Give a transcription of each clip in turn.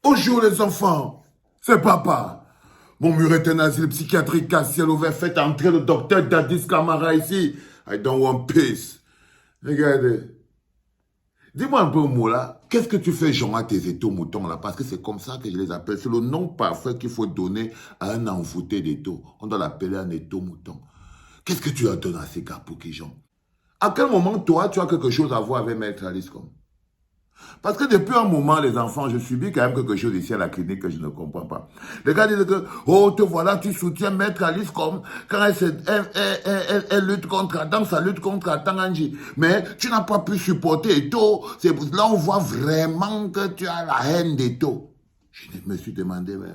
Bonjour les enfants, c'est papa. Mon mur est un asile psychiatrique à ciel ouvert. Faites entrer le docteur Dadis Camara ici. I don't want peace. Regardez. Dis-moi un peu, Moula, qu'est-ce que tu fais, Jean, à tes étaux moutons là? Parce que c'est comme ça que je les appelle. C'est le nom parfait qu'il faut donner à un envoûté d'étaux. On doit l'appeler un étau mouton. Qu'est-ce que tu leur donnes à ces gars pour qu'ils Jean? À quel moment, toi, tu as quelque chose à voir avec Maître Alice comme? Parce que depuis un moment, les enfants, je subis quand même quelque chose ici à la clinique que je ne comprends pas. Les gars disent que, oh, te voilà, tu soutiens Maître Alice comme quand elle lutte contre Adam, ça lutte contre Atanganji. Mais tu n'as pas pu supporter Eto. C'est là on voit vraiment que tu as la haine d'Eto. Je me suis demandé, mais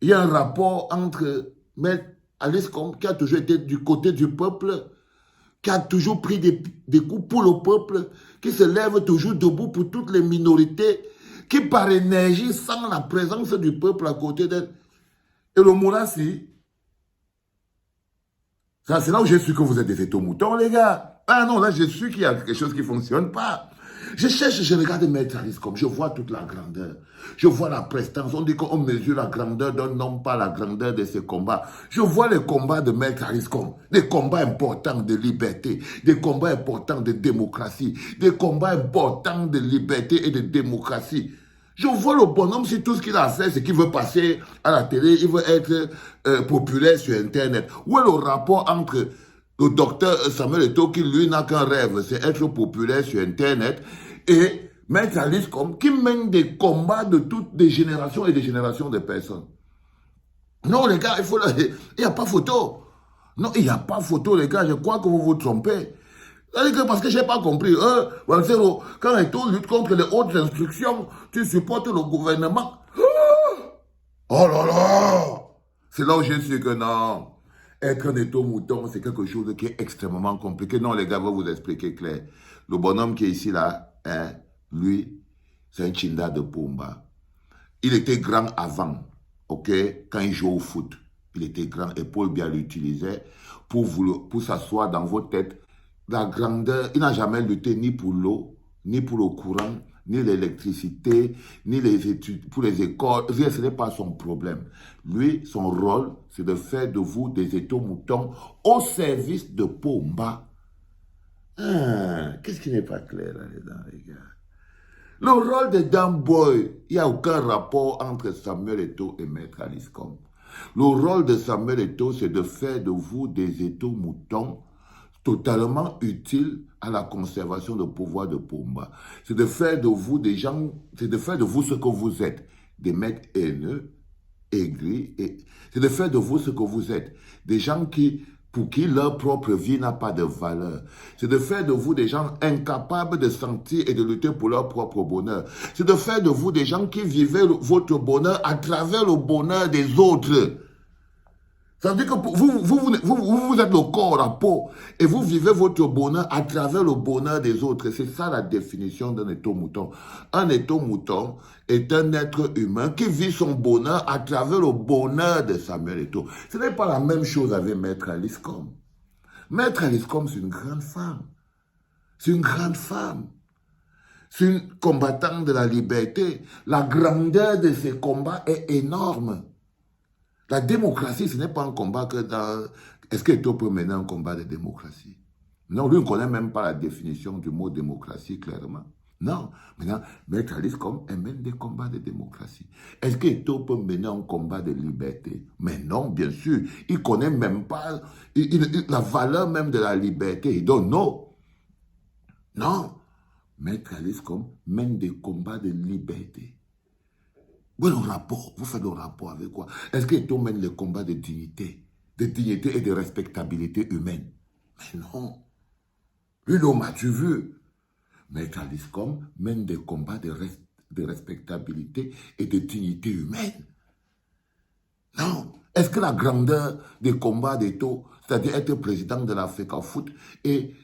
il y a un rapport entre Maître Alice comme qui a toujours été du côté du peuple, qui a toujours pris des coups pour le peuple, qui se lève toujours debout pour toutes les minorités, qui par énergie sent la présence du peuple à côté d'elle. Et le Mourassi, c'est là où j'ai su que vous êtes des étomoutons, les gars. Ah non, là, j'ai su qu'il y a quelque chose qui ne fonctionne pas. Je cherche, je regarde Maître Alice comme je vois toute la grandeur. Je vois la prestance. On dit qu'on mesure la grandeur d'un homme, pas la grandeur de ses combats. Je vois les combats de Maître Alice comme des combats importants de liberté, des combats importants de démocratie, des combats importants de liberté et de démocratie. Je vois le bonhomme, si tout ce qu'il a à faire, c'est qu'il veut passer à la télé, il veut être populaire sur Internet. Où est le rapport entre le docteur Samuel Eto'o, qui lui n'a qu'un rêve, c'est être populaire sur Internet, et Maître Alice comme qui mène des combats de toutes des générations et des générations de personnes. Non, les gars, il n'y a pas photo. Non, il n'y a pas photo, les gars, je crois que vous vous trompez. Parce que je n'ai pas compris. Quand Eto'o lutte contre les hautes instructions, tu supportes le gouvernement. Oh là là! C'est là où j'ai su que non. Être un étau mouton, c'est quelque chose qui est extrêmement compliqué. Non, les gars, je vais vous expliquer clair. Le bonhomme qui est ici, là, hein, lui, c'est un Chinda de Pumba. Il était grand avant, ok, quand il jouait au foot. Il était grand et Paul Biya l'utilisait pour s'asseoir dans vos têtes. La grandeur, il n'a jamais lutté ni pour l'eau, ni pour le courant, ni l'électricité, ni les études, pour les écoles. Ce n'est pas son problème. Lui, son rôle, c'est de faire de vous des étaux-moutons au service de Pumba. Qu'est-ce qui n'est pas clair là-dedans, les gars? Le rôle de Dan Boy, il n'y a aucun rapport entre Samuel Eto'o et Maître Alice Com. Le rôle de Samuel Eto'o, c'est de faire de vous des étaux-moutons totalement utiles à la conservation du pouvoir de Pumba. C'est de faire de vous des gens, c'est de faire de vous ce que vous êtes, des maîtres haineux, aigris, et c'est de faire de vous ce que vous êtes, des gens pour qui leur propre vie n'a pas de valeur. C'est de faire de vous des gens incapables de sentir et de lutter pour leur propre bonheur. C'est de faire de vous des gens qui vivez votre bonheur à travers le bonheur des autres. Ça veut dire que vous êtes le corps, la peau, et vous vivez votre bonheur à travers le bonheur des autres. C'est ça la définition d'un étau-mouton. Un étau-mouton est un être humain qui vit son bonheur à travers le bonheur de Samuel Eto'o. Ce n'est pas la même chose avec Maître Alice Com. Maître Alice Com, c'est une grande femme. C'est une grande femme. C'est une combattante de la liberté. La grandeur de ses combats est énorme. La démocratie, ce n'est pas un combat que dans... Est-ce qu'Eto'o peut mener un combat de démocratie? Non, lui ne connaît même pas la définition du mot démocratie, clairement. Non. Maintenant, Maître Alice Com, elle mène des combats de démocratie. Est-ce qu'Eto'o peut mener un combat de liberté? Mais non, bien sûr. Il ne connaît même pas la valeur même de la liberté. Il dit non. Non. Maître Alice Com mène des combats de liberté. Bon, le rapport, vous faites le rapport avec quoi? Est-ce qu'Eto'o mène le combat de dignité et de respectabilité humaine? Mais non. Lui, l'homme, as-tu vu? Maître Alice Com mène des combats de respectabilité et de dignité humaine. Non. Est-ce que la grandeur des combats d'Eto'o, c'est-à-dire être président de l'Africa Foot, et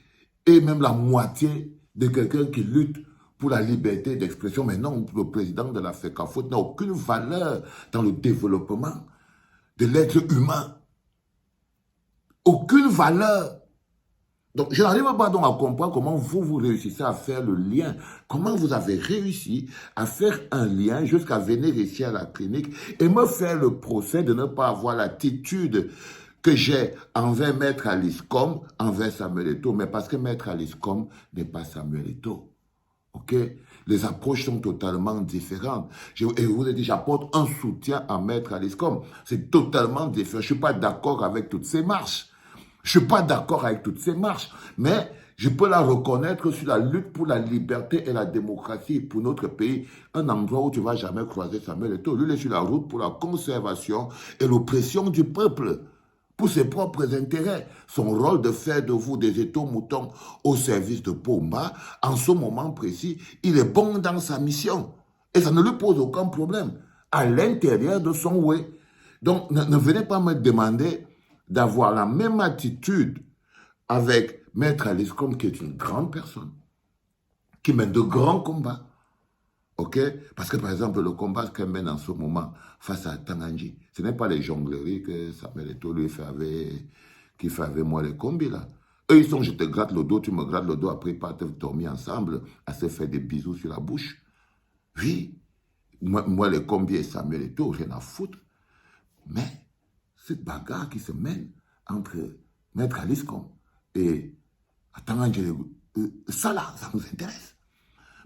même la moitié de quelqu'un qui lutte pour la liberté d'expression, mais non, le président de l'Africa Foot n'a aucune valeur dans le développement de l'être humain. Aucune valeur. Donc, je n'arrive pas donc à comprendre comment vous réussissez à faire le lien. Comment vous avez réussi à faire un lien jusqu'à venir ici à la clinique et me faire le procès de ne pas avoir l'attitude que j'ai envers Maître Alice Com, envers Samuel Eto'o, mais parce que Maître Alice Com n'est pas Samuel Eto'o. OK? Les approches sont totalement différentes. Et je vous ai dit, j'apporte un soutien à Maître Alice Com. C'est totalement différent. Je ne suis pas d'accord avec toutes ces marches. Je ne suis pas d'accord avec toutes ces marches, mais je peux la reconnaître sur la lutte pour la liberté et la démocratie pour notre pays, un endroit où tu ne vas jamais croiser Samuel Eto'o. Lui, il est sur la route pour la conservation et l'oppression du peuple, pour ses propres intérêts. Son rôle de faire de vous des étaux-moutons au service de Pomba, en ce moment précis, il est bon dans sa mission. Et ça ne lui pose aucun problème, à l'intérieur de son way. Donc, ne venez pas me demander d'avoir la même attitude avec Maître Alice Com, qui est une grande personne, qui mène de grands combats. OK? Parce que, par exemple, le combat qu'elle mène en ce moment face à Tanganji, ce n'est pas les jongleries que Samuel Eto'o lui qui fait avec moi les combis, là. Eux, ils sont, je te gratte le dos, tu me grattes le dos, après ils partent dormir ensemble, à se faire des bisous sur la bouche. Oui, moi les combis et Samuel Eto'o, rien à foutre. Mais cette bagarre qui se mène entre Maître Alice Com et Tanganji, ça là, ça nous intéresse.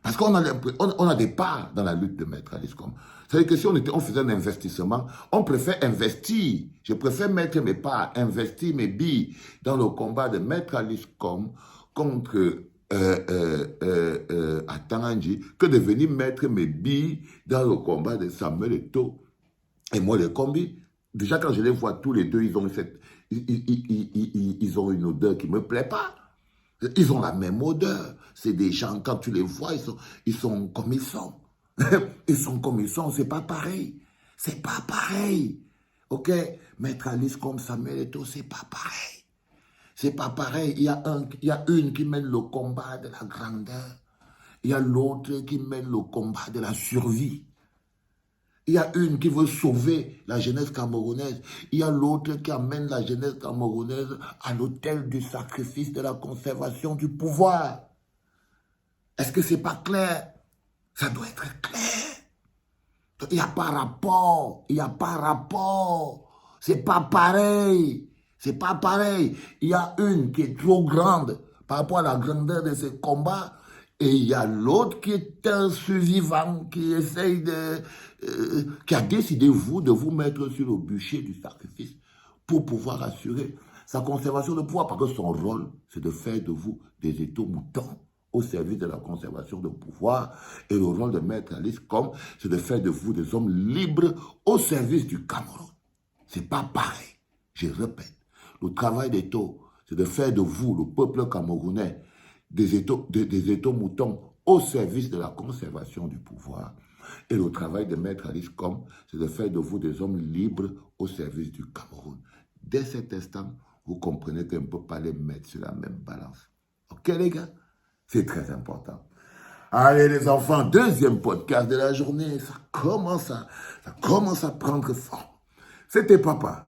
Parce qu'on a des parts dans la lutte de Maître Alice Com. C'est-à-dire que si on faisait un investissement, on préfère investir. Je préfère mettre mes parts, investir mes billes dans le combat de Maître Alice Com contre Tanganji que de venir mettre mes billes dans le combat de Samuel Eto'o. Et moi, les combis, déjà quand je les vois tous les deux, ils ont une odeur qui ne me plaît pas. Ils ont la même odeur. C'est des gens, quand tu les vois, ils sont comme ils sont. Ils sont comme ils sont, c'est pas pareil. C'est pas pareil. OK? Maître Alice Com Samuel Eto'o, c'est pas pareil. C'est pas pareil. Il y a une qui mène le combat de la grandeur. Il y a l'autre qui mène le combat de la survie. Il y a une qui veut sauver la jeunesse camerounaise. Il y a l'autre qui amène la jeunesse camerounaise à l'autel du sacrifice de la conservation du pouvoir. Est-ce que c'est pas clair? Ça doit être clair. Il n'y a pas rapport. Il n'y a pas rapport. C'est pas pareil. C'est pas pareil. Il y a une qui est trop grande par rapport à la grandeur de ce combat. Et il y a l'autre qui est un survivant, qui essaye qui a décidé, de vous mettre sur le bûcher du sacrifice pour pouvoir assurer sa conservation de pouvoir. Parce que son rôle, c'est de faire de vous des étaux-moutons au service de la conservation de pouvoir. Et le rôle de Maître Alice Com, c'est de faire de vous des hommes libres au service du Cameroun. C'est pas pareil. Je répète, le travail d'Eto'o, c'est de faire de vous, le peuple camerounais, des étaux-moutons au service de la conservation du pouvoir. Et le travail de Maître Alice Com, c'est de faire de vous des hommes libres au service du Cameroun. Dès cet instant, vous comprenez qu'on ne peut pas les mettre sur la même balance. OK, les gars? C'est très important. Allez, les enfants, deuxième podcast de la journée. Ça commence à prendre forme. C'était papa.